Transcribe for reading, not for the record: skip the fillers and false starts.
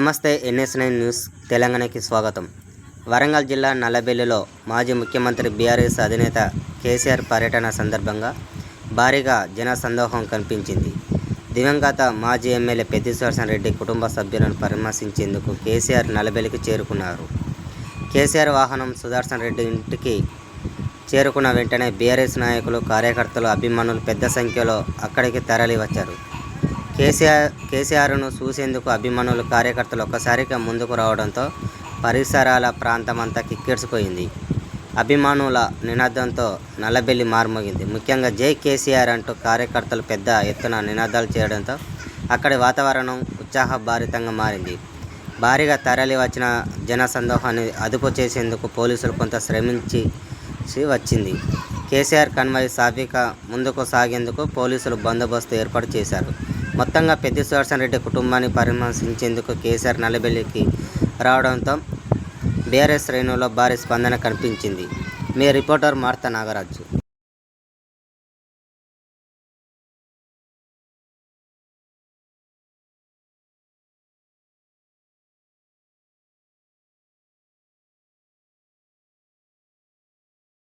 నమస్తే NS9 news తెలంగాణకి స్వాగతం. వరంగల్ జిల్లా నల్లబెల్లిలో మాజీ ముఖ్యమంత్రి బీఆర్ఎస్ అధినేత కేసీఆర్ పర్యటన సందర్భంగా భారీగా జన సందోహం కనిపించింది. దివంగత మాజీ ఎమ్మెల్యే పెద్ది సుదర్శన్ రెడ్డి కుటుంబ సభ్యులను పరామర్శించేందుకు కేసీఆర్ నల్లబెల్లికి చేరుకున్నారు. కేసీఆర్ వాహనం సుదర్శన్ రెడ్డి ఇంటికి చేరుకున్న వెంటనే బీఆర్ఎస్ నాయకులు, కార్యకర్తలు, అభిమానులు పెద్ద సంఖ్యలో అక్కడికి తరలి వచ్చారు. కేసీఆర్ను చూసేందుకు అభిమానులు, కార్యకర్తలు ఒక్కసారిగా ముందుకు రావడంతో పరిసరాల ప్రాంతమంతా కిక్కిరిసిపోయింది. అభిమానుల నినాదంతో నల్లబెల్లి మారుమోగింది. ముఖ్యంగా జై కేసీఆర్ అంటూ కార్యకర్తలు పెద్ద ఎత్తున నినాదాలు చేయడంతో అక్కడి వాతావరణం ఉత్సాహభరితంగా మారింది. భారీగా తరలి వచ్చిన జన సందోహాన్ని అదుపు చేసేందుకు పోలీసులు కొంత శ్రమించి వచ్చింది. కేసీఆర్ కన్వాయ్ సాఫీగా ముందుకు సాగేందుకు పోలీసులు బందోబస్తు ఏర్పాటు చేశారు. మొత్తంగా పెద్ది సుదర్శన్ రెడ్డి కుటుంబాన్ని పరామర్శించేందుకు కేసీఆర్ నల్లబెల్లికి రావడంతో బీఆర్ఎస్ శ్రేణుల్లో భారీ స్పందన కనిపించింది. మీ రిపోర్టర్ మార్తా నాగరాజు.